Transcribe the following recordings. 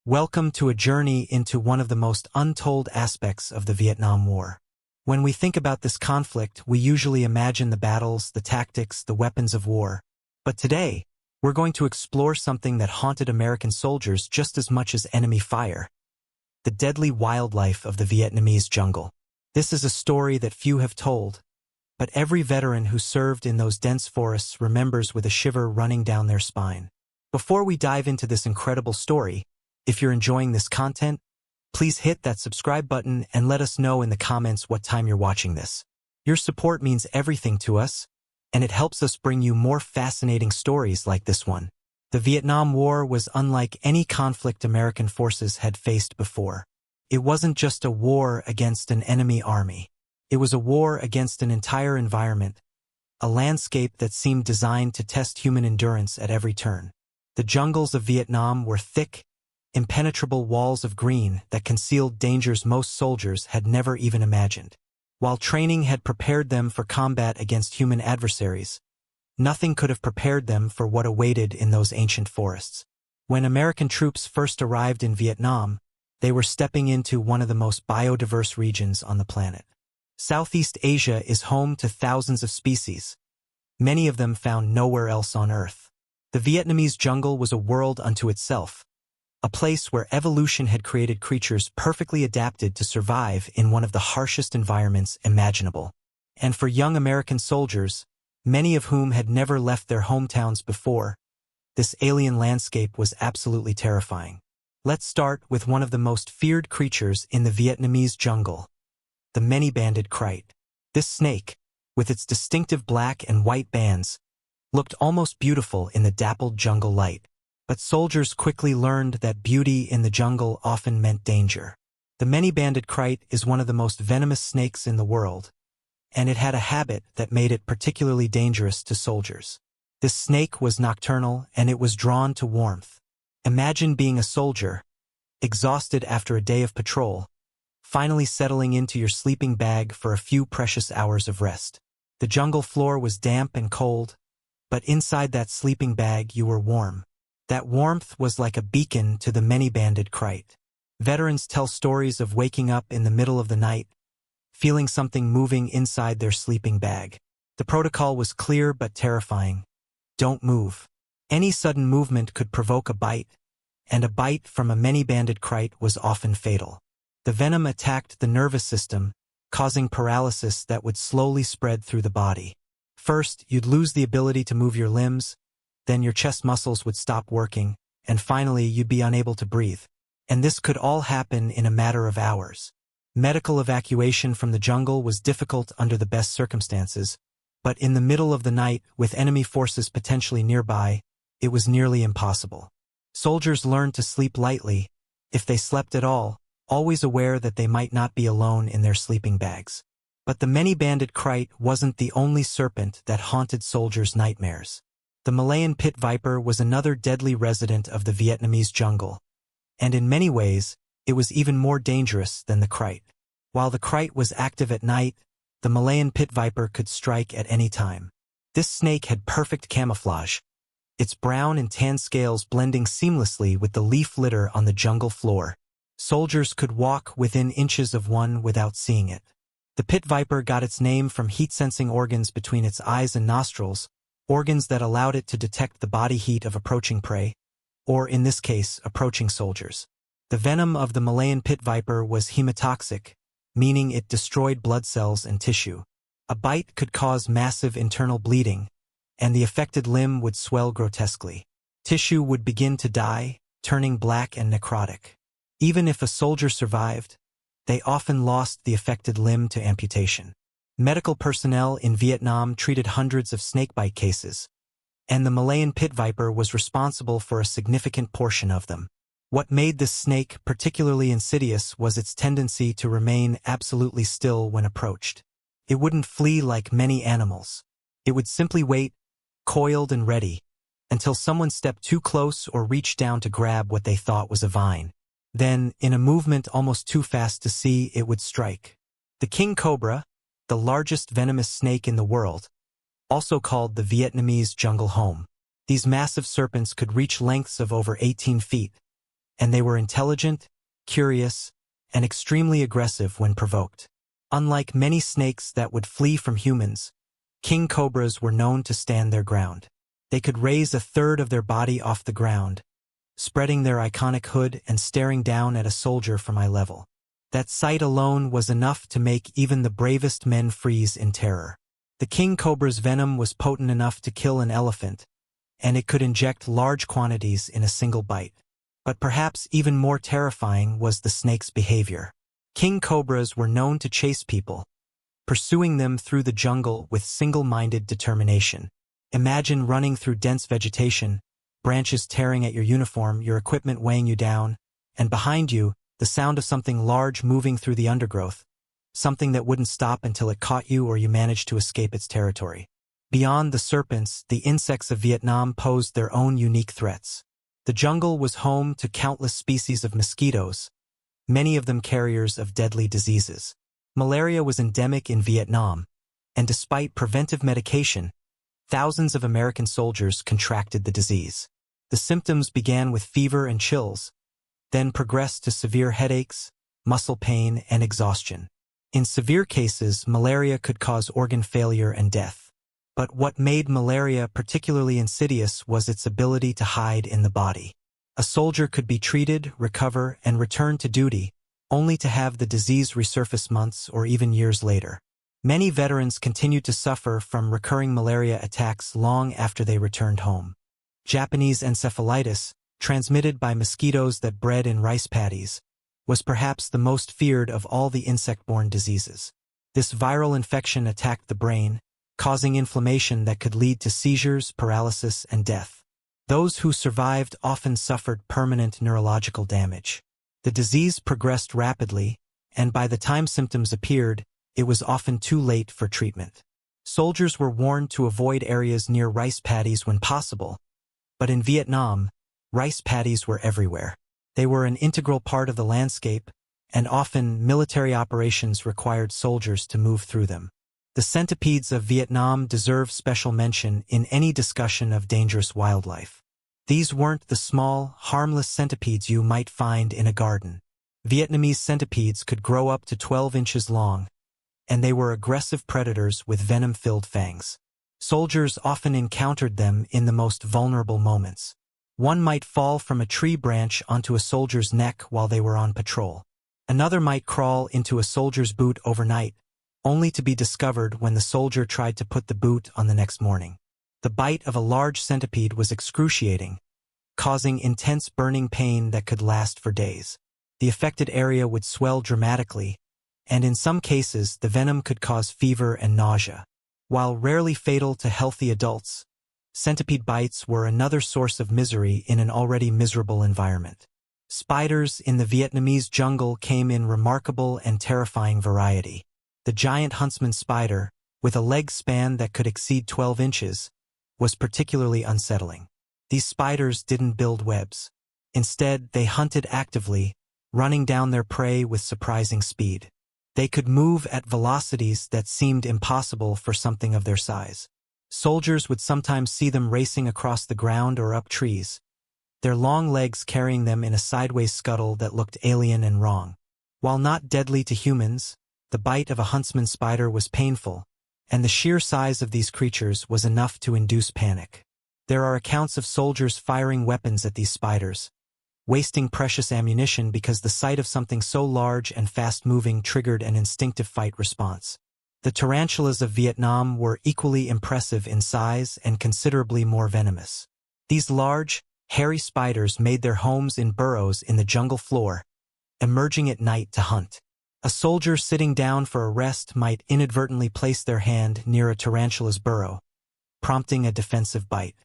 Welcome to a journey into one of the most untold aspects of the Vietnam War. When we think about this conflict, we usually imagine the battles, the tactics, the weapons of war. But today, we're going to explore something that haunted American soldiers just as much as enemy fire: the deadly wildlife of the Vietnamese jungle. This is a story that few have told, but every veteran who served in those dense forests remembers with a shiver running down their spine. Before we dive into this incredible story, if you're enjoying this content, please hit that subscribe button and let us know in the comments what time you're watching this. Your support means everything to us, and it helps us bring you more fascinating stories like this one. The Vietnam War was unlike any conflict American forces had faced before. It wasn't just a war against an enemy army. It was a war against an entire environment, a landscape that seemed designed to test human endurance at every turn. The jungles of Vietnam were thick, impenetrable walls of green that concealed dangers most soldiers had never even imagined. While training had prepared them for combat against human adversaries, nothing could have prepared them for what awaited in those ancient forests. When American troops first arrived in Vietnam, they were stepping into one of the most biodiverse regions on the planet. Southeast Asia is home to thousands of species, many of them found nowhere else on Earth. The Vietnamese jungle was a world unto itself, a place where evolution had created creatures perfectly adapted to survive in one of the harshest environments imaginable. And for young American soldiers, many of whom had never left their hometowns before, this alien landscape was absolutely terrifying. Let's start with one of the most feared creatures in the Vietnamese jungle: the many-banded kite. This snake, with its distinctive black and white bands, looked almost beautiful in the dappled jungle light. But soldiers quickly learned that beauty in the jungle often meant danger. The many-banded kite is one of the most venomous snakes in the world, and it had a habit that made it particularly dangerous to soldiers. This snake was nocturnal, and it was drawn to warmth. Imagine being a soldier, exhausted after a day of patrol, finally settling into your sleeping bag for a few precious hours of rest. The jungle floor was damp and cold, but inside that sleeping bag you were warm. That warmth was like a beacon to the many-banded kite. Veterans tell stories of waking up in the middle of the night, feeling something moving inside their sleeping bag. The protocol was clear but terrifying: don't move. Any sudden movement could provoke a bite, and a bite from a many-banded kite was often fatal. The venom attacked the nervous system, causing paralysis that would slowly spread through the body. First, you'd lose the ability to move your limbs, then your chest muscles would stop working, and finally you'd be unable to breathe. And this could all happen in a matter of hours. Medical evacuation from the jungle was difficult under the best circumstances, but in the middle of the night, with enemy forces potentially nearby, it was nearly impossible. Soldiers learned to sleep lightly, if they slept at all, always aware that they might not be alone in their sleeping bags. But the many-banded kite wasn't the only serpent that haunted soldiers' nightmares. The Malayan pit viper was another deadly resident of the Vietnamese jungle, and in many ways, it was even more dangerous than the kite. While the kite was active at night, the Malayan pit viper could strike at any time. This snake had perfect camouflage, its brown and tan scales blending seamlessly with the leaf litter on the jungle floor. Soldiers could walk within inches of one without seeing it. The pit viper got its name from heat-sensing organs between its eyes and nostrils, organs that allowed it to detect the body heat of approaching prey, or in this case, approaching soldiers. The venom of the Malayan pit viper was hemotoxic, meaning it destroyed blood cells and tissue. A bite could cause massive internal bleeding, and the affected limb would swell grotesquely. Tissue would begin to die, turning black and necrotic. Even if a soldier survived, they often lost the affected limb to amputation. Medical personnel in Vietnam treated hundreds of snakebite cases, and the Malayan pit viper was responsible for a significant portion of them. What made this snake particularly insidious was its tendency to remain absolutely still when approached. It wouldn't flee like many animals. It would simply wait, coiled and ready, until someone stepped too close or reached down to grab what they thought was a vine. Then, in a movement almost too fast to see, it would strike. The king cobra, the largest venomous snake in the world, also called the Vietnamese jungle home. These massive serpents could reach lengths of over 18 feet, and they were intelligent, curious, and extremely aggressive when provoked. Unlike many snakes that would flee from humans, king cobras were known to stand their ground. They could raise a third of their body off the ground, spreading their iconic hood and staring down at a soldier from eye level. That sight alone was enough to make even the bravest men freeze in terror. The king cobra's venom was potent enough to kill an elephant, and it could inject large quantities in a single bite. But perhaps even more terrifying was the snake's behavior. King cobras were known to chase people, pursuing them through the jungle with single-minded determination. Imagine running through dense vegetation, branches tearing at your uniform, your equipment weighing you down, and behind you, the sound of something large moving through the undergrowth, something that wouldn't stop until it caught you or you managed to escape its territory. Beyond the serpents, the insects of Vietnam posed their own unique threats. The jungle was home to countless species of mosquitoes, many of them carriers of deadly diseases. Malaria was endemic in Vietnam, and despite preventive medication, thousands of American soldiers contracted the disease. The symptoms began with fever and chills, then progressed to severe headaches, muscle pain, and exhaustion. In severe cases, malaria could cause organ failure and death. But what made malaria particularly insidious was its ability to hide in the body. A soldier could be treated, recover, and return to duty, only to have the disease resurface months or even years later. Many veterans continued to suffer from recurring malaria attacks long after they returned home. Japanese encephalitis, transmitted by mosquitoes that bred in rice paddies, was perhaps the most feared of all the insect-borne diseases. This viral infection attacked the brain, causing inflammation that could lead to seizures, paralysis, and death. Those who survived often suffered permanent neurological damage. The disease progressed rapidly, and by the time symptoms appeared, it was often too late for treatment. Soldiers were warned to avoid areas near rice paddies when possible, but in Vietnam, rice paddies were everywhere. They were an integral part of the landscape, and often military operations required soldiers to move through them. The centipedes of Vietnam deserve special mention in any discussion of dangerous wildlife. These weren't the small, harmless centipedes you might find in a garden. Vietnamese centipedes could grow up to 12 inches long, and they were aggressive predators with venom-filled fangs. Soldiers often encountered them in the most vulnerable moments. One might fall from a tree branch onto a soldier's neck while they were on patrol. Another might crawl into a soldier's boot overnight, only to be discovered when the soldier tried to put the boot on the next morning. The bite of a large centipede was excruciating, causing intense burning pain that could last for days. The affected area would swell dramatically, and in some cases the venom could cause fever and nausea. While rarely fatal to healthy adults, centipede bites were another source of misery in an already miserable environment. Spiders in the Vietnamese jungle came in remarkable and terrifying variety. The giant huntsman spider, with a leg span that could exceed 12 inches, was particularly unsettling. These spiders didn't build webs. Instead, they hunted actively, running down their prey with surprising speed. They could move at velocities that seemed impossible for something of their size. Soldiers would sometimes see them racing across the ground or up trees, their long legs carrying them in a sideways scuttle that looked alien and wrong. While not deadly to humans, the bite of a huntsman spider was painful, and the sheer size of these creatures was enough to induce panic. There are accounts of soldiers firing weapons at these spiders, wasting precious ammunition because the sight of something so large and fast-moving triggered an instinctive fight response. The tarantulas of Vietnam were equally impressive in size and considerably more venomous. These large, hairy spiders made their homes in burrows in the jungle floor, emerging at night to hunt. A soldier sitting down for a rest might inadvertently place their hand near a tarantula's burrow, prompting a defensive bite.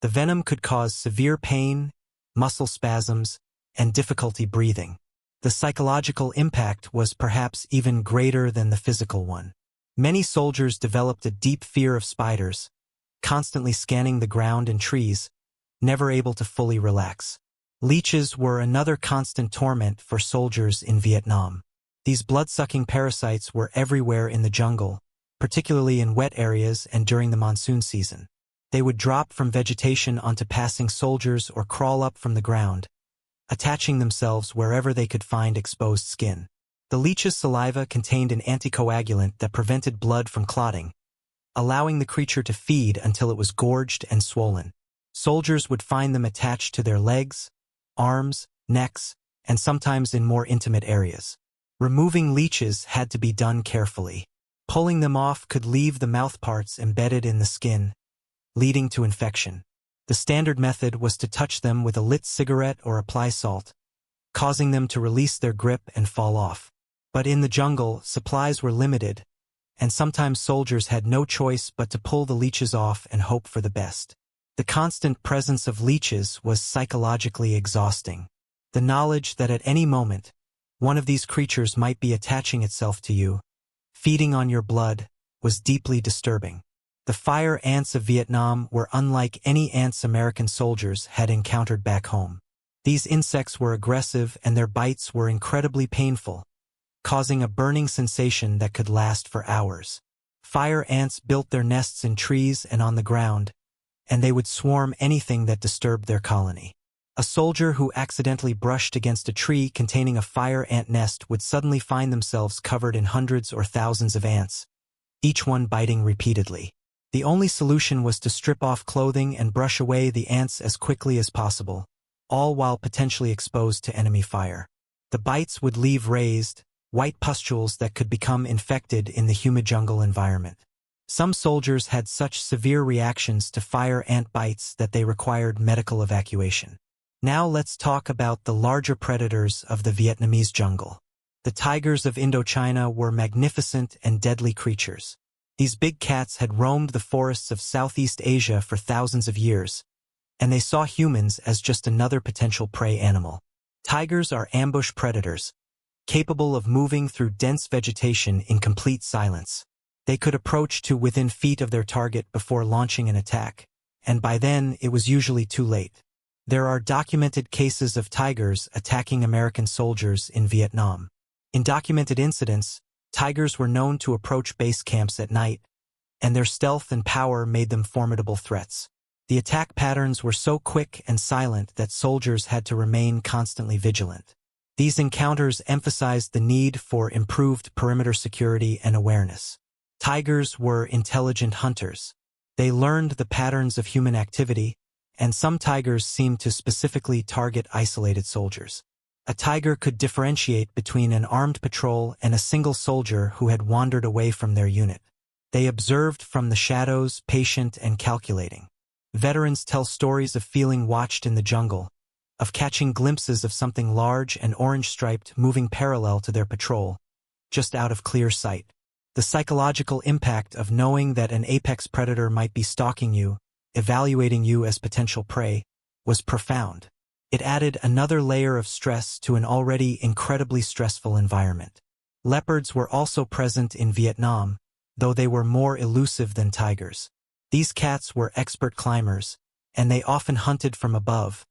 The venom could cause severe pain, muscle spasms, and difficulty breathing. The psychological impact was perhaps even greater than the physical one. Many soldiers developed a deep fear of spiders, constantly scanning the ground and trees, never able to fully relax. Leeches were another constant torment for soldiers in Vietnam. These blood-sucking parasites were everywhere in the jungle, particularly in wet areas and during the monsoon season. They would drop from vegetation onto passing soldiers or crawl up from the ground, attaching themselves wherever they could find exposed skin. The leech's saliva contained an anticoagulant that prevented blood from clotting, allowing the creature to feed until it was gorged and swollen. Soldiers would find them attached to their legs, arms, necks, and sometimes in more intimate areas. Removing leeches had to be done carefully. Pulling them off could leave the mouthparts embedded in the skin, leading to infection. The standard method was to touch them with a lit cigarette or apply salt, causing them to release their grip and fall off. But in the jungle, supplies were limited, and sometimes soldiers had no choice but to pull the leeches off and hope for the best. The constant presence of leeches was psychologically exhausting. The knowledge that at any moment, one of these creatures might be attaching itself to you, feeding on your blood, was deeply disturbing. The fire ants of Vietnam were unlike any ants American soldiers had encountered back home. These insects were aggressive and their bites were incredibly painful, causing a burning sensation that could last for hours. Fire ants built their nests in trees and on the ground, and they would swarm anything that disturbed their colony. A soldier who accidentally brushed against a tree containing a fire ant nest would suddenly find themselves covered in hundreds or thousands of ants, each one biting repeatedly. The only solution was to strip off clothing and brush away the ants as quickly as possible, all while potentially exposed to enemy fire. The bites would leave raised, white pustules that could become infected in the humid jungle environment. Some soldiers had such severe reactions to fire ant bites that they required medical evacuation. Now let's talk about the larger predators of the Vietnamese jungle. The tigers of Indochina were magnificent and deadly creatures. These big cats had roamed the forests of Southeast Asia for thousands of years, and they saw humans as just another potential prey animal. Tigers are ambush predators, capable of moving through dense vegetation in complete silence. They could approach to within feet of their target before launching an attack, and by then it was usually too late. There are documented cases of tigers attacking American soldiers in Vietnam. In documented incidents, tigers were known to approach base camps at night, and their stealth and power made them formidable threats. The attack patterns were so quick and silent that soldiers had to remain constantly vigilant. These encounters emphasized the need for improved perimeter security and awareness. Tigers were intelligent hunters. They learned the patterns of human activity, and some tigers seemed to specifically target isolated soldiers. A tiger could differentiate between an armed patrol and a single soldier who had wandered away from their unit. They observed from the shadows, patient and calculating. Veterans tell stories of feeling watched in the jungle, of catching glimpses of something large and orange-striped moving parallel to their patrol, just out of clear sight. The psychological impact of knowing that an apex predator might be stalking you, evaluating you as potential prey, was profound. It added another layer of stress to an already incredibly stressful environment. Leopards were also present in Vietnam, though they were more elusive than tigers. These cats were expert climbers, and they often hunted from above,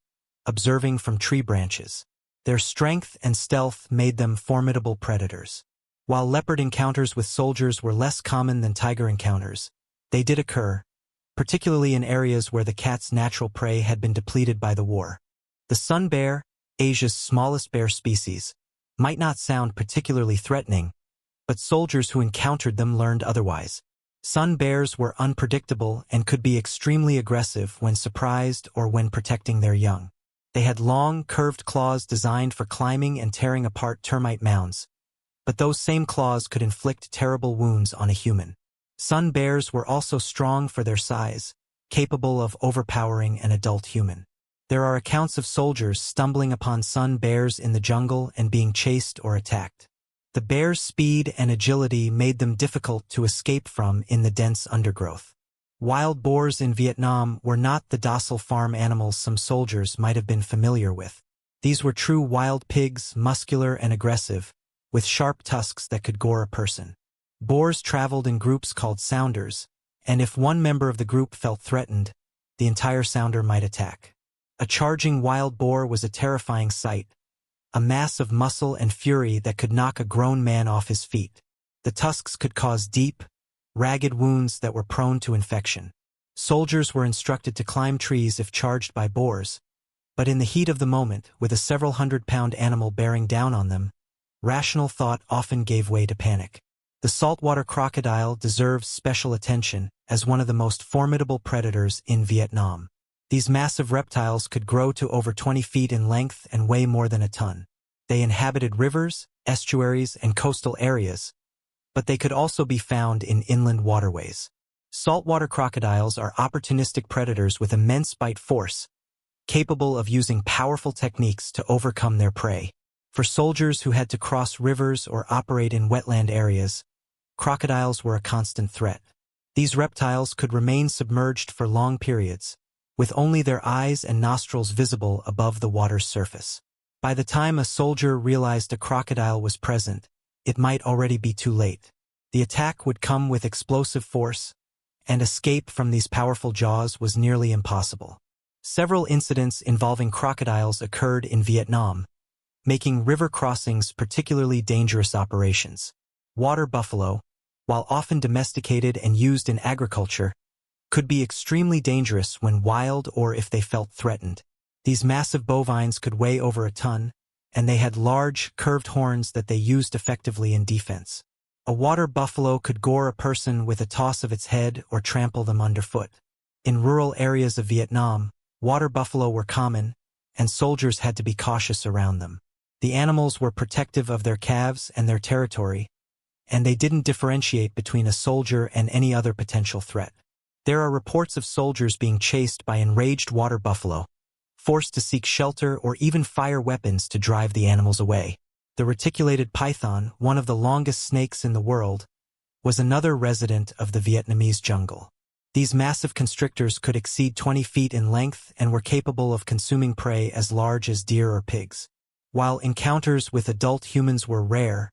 observing from tree branches. Their strength and stealth made them formidable predators. While leopard encounters with soldiers were less common than tiger encounters, they did occur, particularly in areas where the cat's natural prey had been depleted by the war. The sun bear, Asia's smallest bear species, might not sound particularly threatening, but soldiers who encountered them learned otherwise. Sun bears were unpredictable and could be extremely aggressive when surprised or when protecting their young. They had long, curved claws designed for climbing and tearing apart termite mounds, but those same claws could inflict terrible wounds on a human. Sun bears were also strong for their size, capable of overpowering an adult human. There are accounts of soldiers stumbling upon sun bears in the jungle and being chased or attacked. The bears' speed and agility made them difficult to escape from in the dense undergrowth. Wild boars in Vietnam were not the docile farm animals some soldiers might have been familiar with. These were true wild pigs, muscular and aggressive, with sharp tusks that could gore a person. Boars traveled in groups called sounders, and if one member of the group felt threatened, the entire sounder might attack. A charging wild boar was a terrifying sight, a mass of muscle and fury that could knock a grown man off his feet. The tusks could cause deep, ragged wounds that were prone to infection. Soldiers were instructed to climb trees if charged by boars, But in the heat of the moment, with a several hundred-pound animal bearing down on them, rational thought often gave way to panic. The saltwater crocodile deserves special attention as one of the most formidable predators in Vietnam. These massive reptiles could grow to over 20 feet in length and weigh more than a ton. They inhabited rivers, estuaries, and coastal areas, but they could also be found in inland waterways. Saltwater crocodiles are opportunistic predators with immense bite force, capable of using powerful techniques to overcome their prey. For soldiers who had to cross rivers or operate in wetland areas, crocodiles were a constant threat. These reptiles could remain submerged for long periods, with only their eyes and nostrils visible above the water's surface. By the time a soldier realized a crocodile was present, it might already be too late. The attack would come with explosive force, and escape from these powerful jaws was nearly impossible. Several incidents involving crocodiles occurred in Vietnam, making river crossings particularly dangerous operations. Water buffalo, while often domesticated and used in agriculture, could be extremely dangerous when wild or if they felt threatened. These massive bovines could weigh over a ton, and they had large, curved horns that they used effectively in defense. A water buffalo could gore a person with a toss of its head or trample them underfoot. In rural areas of Vietnam, water buffalo were common, and soldiers had to be cautious around them. The animals were protective of their calves and their territory, and they didn't differentiate between a soldier and any other potential threat. There are reports of soldiers being chased by enraged water buffalo, forced to seek shelter or even fire weapons to drive the animals away. The reticulated python, one of the longest snakes in the world, was another resident of the Vietnamese jungle. These massive constrictors could exceed 20 feet in length and were capable of consuming prey as large as deer or pigs. While encounters with adult humans were rare,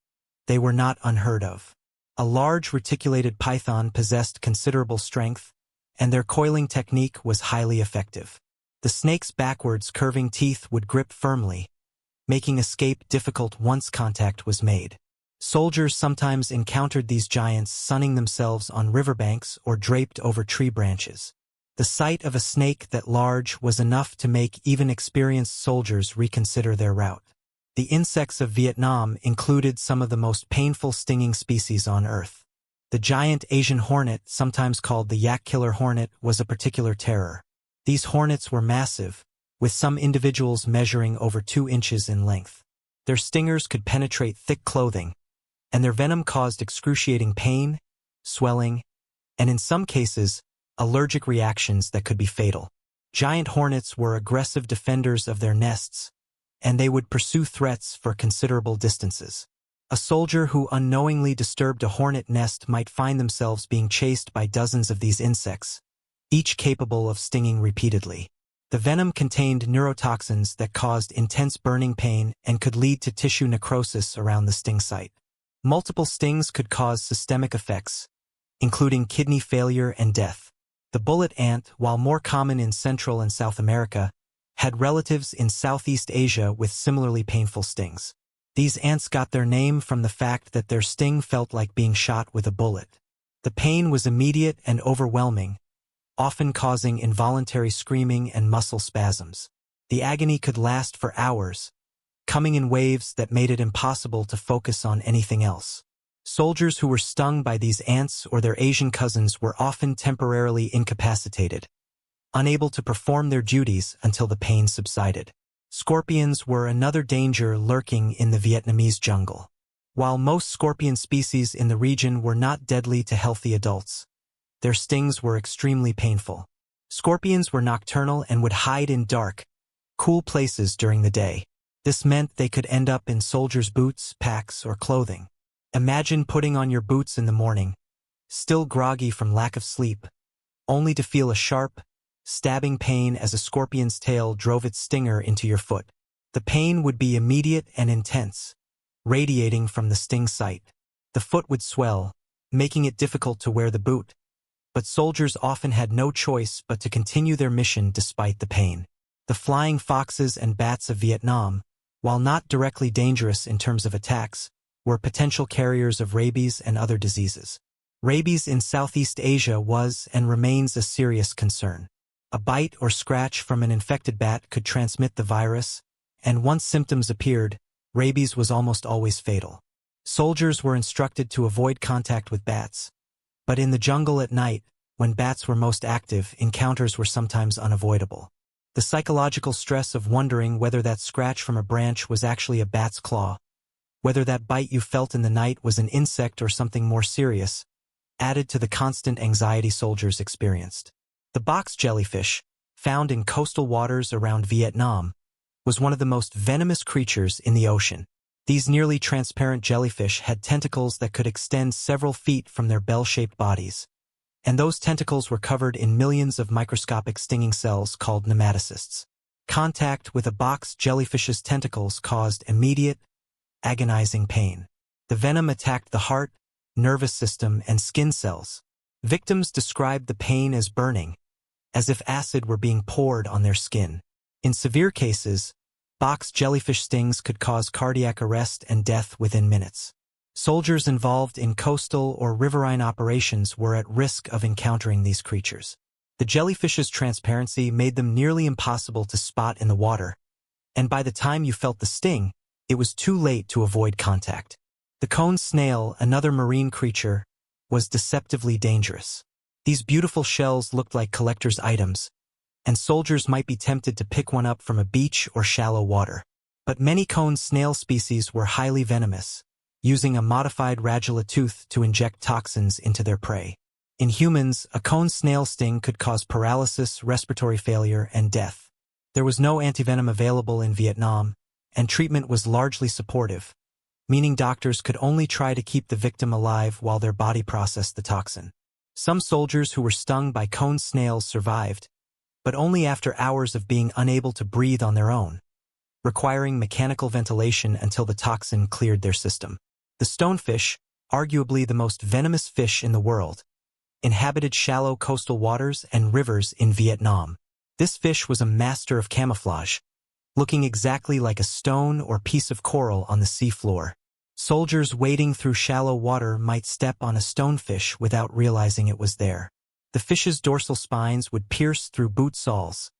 they were not unheard of. A large reticulated python possessed considerable strength, and their coiling technique was highly effective. The snake's backwards curving teeth would grip firmly, making escape difficult once contact was made. Soldiers sometimes encountered these giants sunning themselves on riverbanks or draped over tree branches. The sight of a snake that large was enough to make even experienced soldiers reconsider their route. The insects of Vietnam included some of the most painful stinging species on Earth. The giant Asian hornet, sometimes called the yak killer hornet, was a particular terror. These hornets were massive, with some individuals measuring over 2 inches in length. Their stingers could penetrate thick clothing, and their venom caused excruciating pain, swelling, and in some cases, allergic reactions that could be fatal. Giant hornets were aggressive defenders of their nests, and they would pursue threats for considerable distances. A soldier who unknowingly disturbed a hornet nest might find themselves being chased by dozens of these insects, each capable of stinging repeatedly. The venom contained neurotoxins that caused intense burning pain and could lead to tissue necrosis around the sting site. Multiple stings could cause systemic effects, including kidney failure and death. The bullet ant, while more common in Central and South America, had relatives in Southeast Asia with similarly painful stings. These ants got their name from the fact that their sting felt like being shot with a bullet. The pain was immediate and overwhelming, often causing involuntary screaming and muscle spasms. The agony could last for hours, coming in waves that made it impossible to focus on anything else. Soldiers who were stung by these ants or their Asian cousins were often temporarily incapacitated, unable to perform their duties until the pain subsided. Scorpions were another danger lurking in the Vietnamese jungle. While most scorpion species in the region were not deadly to healthy adults, their stings were extremely painful. Scorpions were nocturnal and would hide in dark, cool places during the day. This meant they could end up in soldiers' boots, packs, or clothing. Imagine putting on your boots in the morning, still groggy from lack of sleep, only to feel a sharp, stabbing pain as a scorpion's tail drove its stinger into your foot. The pain would be immediate and intense, radiating from the sting site. The foot would swell, making it difficult to wear the boot, but soldiers often had no choice but to continue their mission despite the pain. The flying foxes and bats of Vietnam, while not directly dangerous in terms of attacks, were potential carriers of rabies and other diseases. Rabies in Southeast Asia was and remains a serious concern. A bite or scratch from an infected bat could transmit the virus, and once symptoms appeared, rabies was almost always fatal. Soldiers were instructed to avoid contact with bats, but in the jungle at night, when bats were most active, encounters were sometimes unavoidable. The psychological stress of wondering whether that scratch from a branch was actually a bat's claw, whether that bite you felt in the night was an insect or something more serious, added to the constant anxiety soldiers experienced. The box jellyfish, found in coastal waters around Vietnam, was one of the most venomous creatures in the ocean. These nearly transparent jellyfish had tentacles that could extend several feet from their bell-shaped bodies, and those tentacles were covered in millions of microscopic stinging cells called nematocysts. Contact with a box jellyfish's tentacles caused immediate, agonizing pain. The venom attacked the heart, nervous system, and skin cells. Victims described the pain as burning, as if acid were being poured on their skin. In severe cases, box jellyfish stings could cause cardiac arrest and death within minutes. Soldiers involved in coastal or riverine operations were at risk of encountering these creatures. The jellyfish's transparency made them nearly impossible to spot in the water, and by the time you felt the sting, it was too late to avoid contact. The cone snail, another marine creature, was deceptively dangerous. These beautiful shells looked like collector's items, and soldiers might be tempted to pick one up from a beach or shallow water. But many cone snail species were highly venomous, using a modified radula tooth to inject toxins into their prey. In humans, a cone snail sting could cause paralysis, respiratory failure, and death. There was no antivenom available in Vietnam, and treatment was largely supportive, meaning doctors could only try to keep the victim alive while their body processed the toxin. Some soldiers who were stung by cone snails survived, but only after hours of being unable to breathe on their own, requiring mechanical ventilation until the toxin cleared their system. The stonefish, arguably the most venomous fish in the world, inhabited shallow coastal waters and rivers in Vietnam. This fish was a master of camouflage, looking exactly like a stone or piece of coral on the seafloor. Soldiers wading through shallow water might step on a stonefish without realizing it was there. The fish's dorsal spines would pierce through boot soles,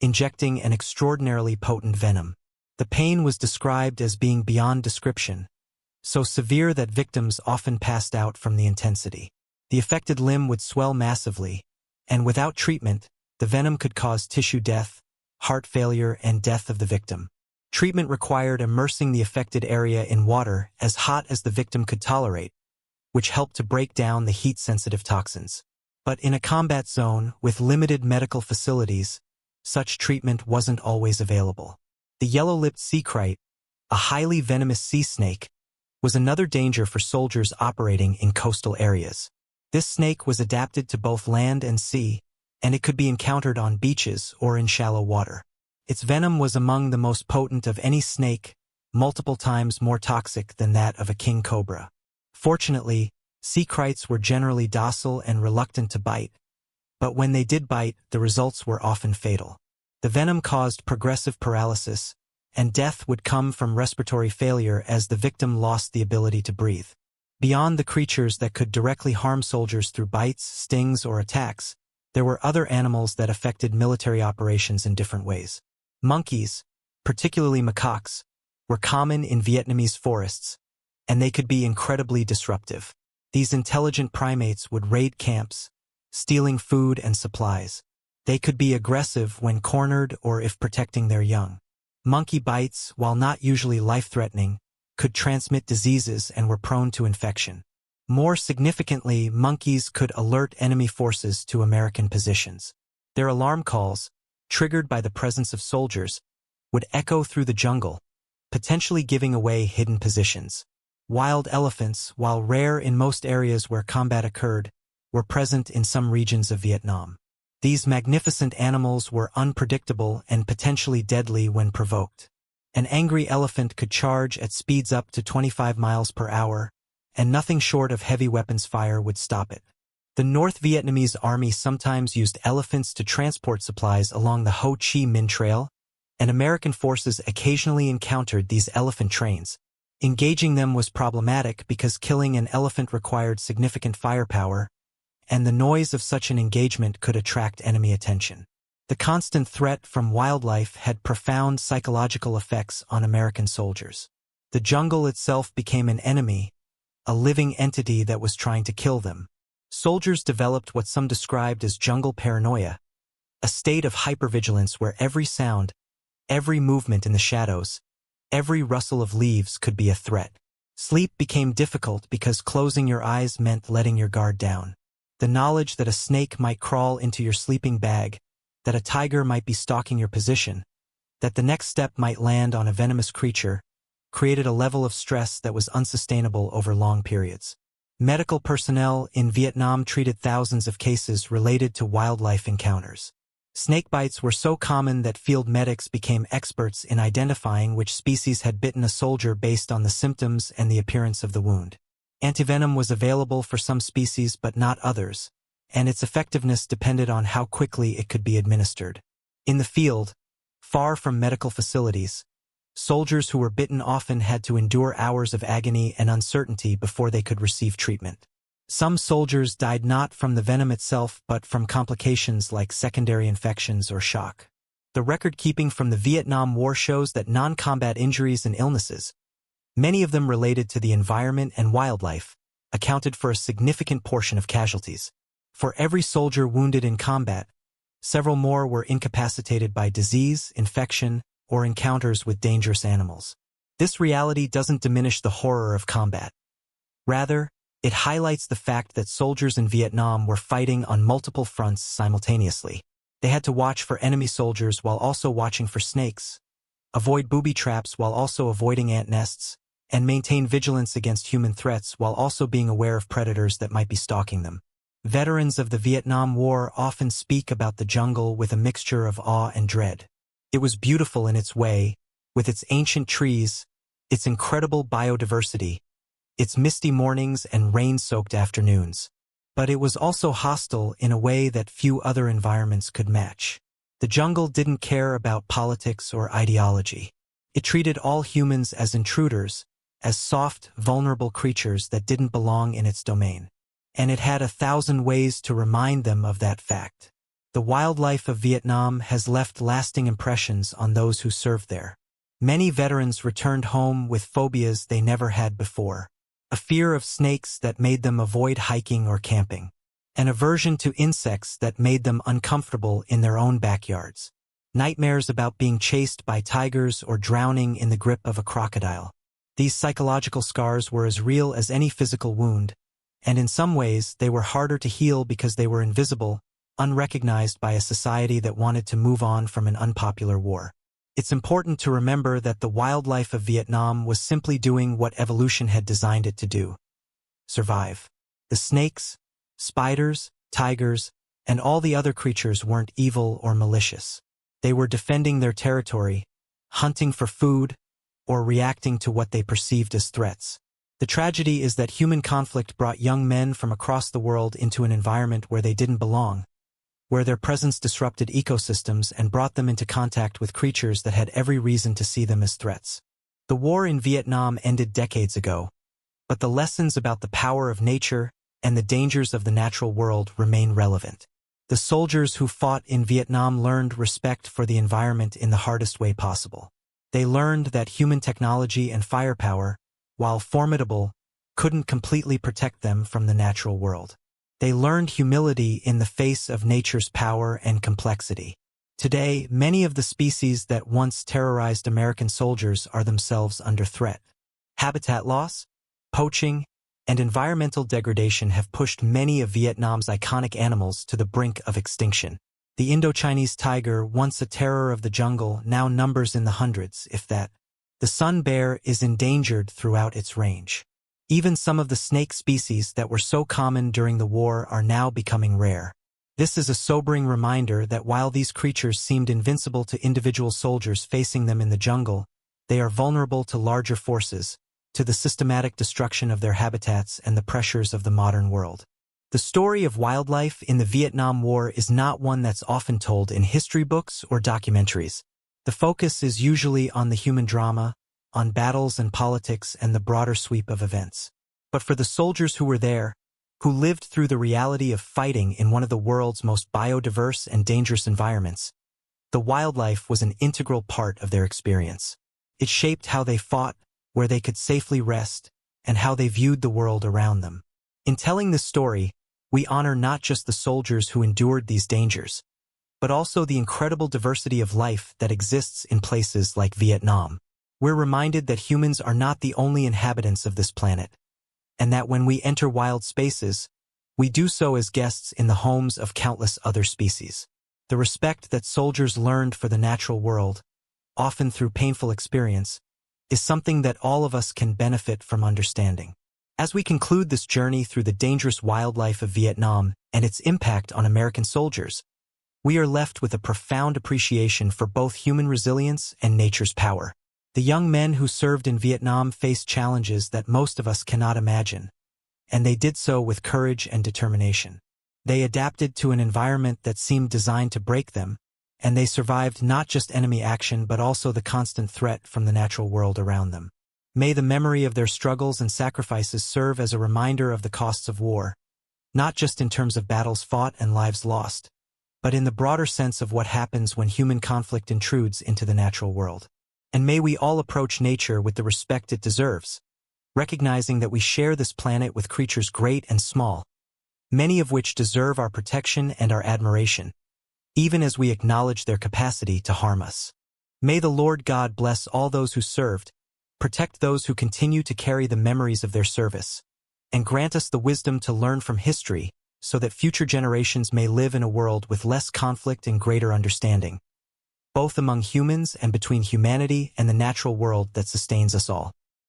injecting an extraordinarily potent venom. The pain was described as being beyond description, so severe that victims often passed out from the intensity. The affected limb would swell massively, and without treatment, the venom could cause tissue death, heart failure, and death of the victim. Treatment required immersing the affected area in water as hot as the victim could tolerate, which helped to break down the heat-sensitive toxins. But in a combat zone with limited medical facilities, such treatment wasn't always available. The yellow-lipped sea kite, a highly venomous sea snake, was another danger for soldiers operating in coastal areas. This snake was adapted to both land and sea, and it could be encountered on beaches or in shallow water. Its venom was among the most potent of any snake, multiple times more toxic than that of a king cobra. Fortunately, sea kites were generally docile and reluctant to bite, but when they did bite, the results were often fatal. The venom caused progressive paralysis, and death would come from respiratory failure as the victim lost the ability to breathe. Beyond the creatures that could directly harm soldiers through bites, stings, or attacks, there were other animals that affected military operations in different ways. Monkeys, particularly macaques, were common in Vietnamese forests, and they could be incredibly disruptive. These intelligent primates would raid camps, stealing food and supplies. They could be aggressive when cornered or if protecting their young. Monkey bites, while not usually life-threatening, could transmit diseases and were prone to infection. More significantly, monkeys could alert enemy forces to American positions. Their alarm calls, triggered by the presence of soldiers, would echo through the jungle, potentially giving away hidden positions. Wild elephants, while rare in most areas where combat occurred, were present in some regions of Vietnam. These magnificent animals were unpredictable and potentially deadly when provoked. An angry elephant could charge at speeds up to 25 miles per hour, and nothing short of heavy weapons fire would stop it. The North Vietnamese army sometimes used elephants to transport supplies along the Ho Chi Minh Trail, and American forces occasionally encountered these elephant trains. Engaging them was problematic because killing an elephant required significant firepower, and the noise of such an engagement could attract enemy attention. The constant threat from wildlife had profound psychological effects on American soldiers. The jungle itself became an enemy, a living entity that was trying to kill them. Soldiers developed what some described as jungle paranoia, a state of hypervigilance where every sound, every movement in the shadows, every rustle of leaves could be a threat. Sleep became difficult because closing your eyes meant letting your guard down. The knowledge that a snake might crawl into your sleeping bag, that a tiger might be stalking your position, that the next step might land on a venomous creature, created a level of stress that was unsustainable over long periods. Medical personnel in Vietnam treated thousands of cases related to wildlife encounters. Snake bites were so common that field medics became experts in identifying which species had bitten a soldier based on the symptoms and the appearance of the wound. Antivenom was available for some species but not others, and its effectiveness depended on how quickly it could be administered. In the field, far from medical facilities, soldiers who were bitten often had to endure hours of agony and uncertainty before they could receive treatment. Some soldiers died not from the venom itself but from complications like secondary infections or shock. The record-keeping from the Vietnam War shows that non-combat injuries and illnesses, many of them related to the environment and wildlife, accounted for a significant portion of casualties. For every soldier wounded in combat, several more were incapacitated by disease, infection, or encounters with dangerous animals. This reality doesn't diminish the horror of combat. Rather, it highlights the fact that soldiers in Vietnam were fighting on multiple fronts simultaneously. They had to watch for enemy soldiers while also watching for snakes, avoid booby traps while also avoiding ant nests, and maintain vigilance against human threats while also being aware of predators that might be stalking them. Veterans of the Vietnam War often speak about the jungle with a mixture of awe and dread. It was beautiful in its way, with its ancient trees, its incredible biodiversity, its misty mornings and rain-soaked afternoons. But it was also hostile in a way that few other environments could match. The jungle didn't care about politics or ideology. It treated all humans as intruders, as soft, vulnerable creatures that didn't belong in its domain. And it had 1,000 ways to remind them of that fact. The wildlife of Vietnam has left lasting impressions on those who served there. Many veterans returned home with phobias they never had before. A fear of snakes that made them avoid hiking or camping. An aversion to insects that made them uncomfortable in their own backyards. Nightmares about being chased by tigers or drowning in the grip of a crocodile. These psychological scars were as real as any physical wound, and in some ways they were harder to heal because they were invisible, unrecognized by a society that wanted to move on from an unpopular war. It's important to remember that the wildlife of Vietnam was simply doing what evolution had designed it to do: survive. The snakes, spiders, tigers, and all the other creatures weren't evil or malicious. They were defending their territory, hunting for food, or reacting to what they perceived as threats. The tragedy is that human conflict brought young men from across the world into an environment where they didn't belong, where their presence disrupted ecosystems and brought them into contact with creatures that had every reason to see them as threats. The war in Vietnam ended decades ago, but the lessons about the power of nature and the dangers of the natural world remain relevant. The soldiers who fought in Vietnam learned respect for the environment in the hardest way possible. They learned that human technology and firepower, while formidable, couldn't completely protect them from the natural world. They learned humility in the face of nature's power and complexity. Today, many of the species that once terrorized American soldiers are themselves under threat. Habitat loss, poaching, and environmental degradation have pushed many of Vietnam's iconic animals to the brink of extinction. The Indo-Chinese tiger, once a terror of the jungle, now numbers in the hundreds, if that. The sun bear is endangered throughout its range. Even some of the snake species that were so common during the war are now becoming rare. This is a sobering reminder that while these creatures seemed invincible to individual soldiers facing them in the jungle, they are vulnerable to larger forces, to the systematic destruction of their habitats and the pressures of the modern world. The story of wildlife in the Vietnam War is not one that's often told in history books or documentaries. The focus is usually on the human drama, on battles and politics and the broader sweep of events. But for the soldiers who were there, who lived through the reality of fighting in one of the world's most biodiverse and dangerous environments. The wildlife was an integral part of their experience. It shaped how they fought, where they could safely rest, and how they viewed the world around them. In telling this story, we honor not just the soldiers who endured these dangers, but also the incredible diversity of life that exists in places like Vietnam. We're reminded that humans are not the only inhabitants of this planet, and that when we enter wild spaces, we do so as guests in the homes of countless other species. The respect that soldiers learned for the natural world, often through painful experience, is something that all of us can benefit from understanding. As we conclude this journey through the dangerous wildlife of Vietnam and its impact on American soldiers, we are left with a profound appreciation for both human resilience and nature's power. The young men who served in Vietnam faced challenges that most of us cannot imagine, and they did so with courage and determination. They adapted to an environment that seemed designed to break them, and they survived not just enemy action but also the constant threat from the natural world around them. May the memory of their struggles and sacrifices serve as a reminder of the costs of war, not just in terms of battles fought and lives lost, but in the broader sense of what happens when human conflict intrudes into the natural world. And may we all approach nature with the respect it deserves, recognizing that we share this planet with creatures great and small, many of which deserve our protection and our admiration, even as we acknowledge their capacity to harm us. May the Lord God bless all those who served, protect those who continue to carry the memories of their service, and grant us the wisdom to learn from history so that future generations may live in a world with less conflict and greater understanding, both among humans and between humanity and the natural world that sustains us all.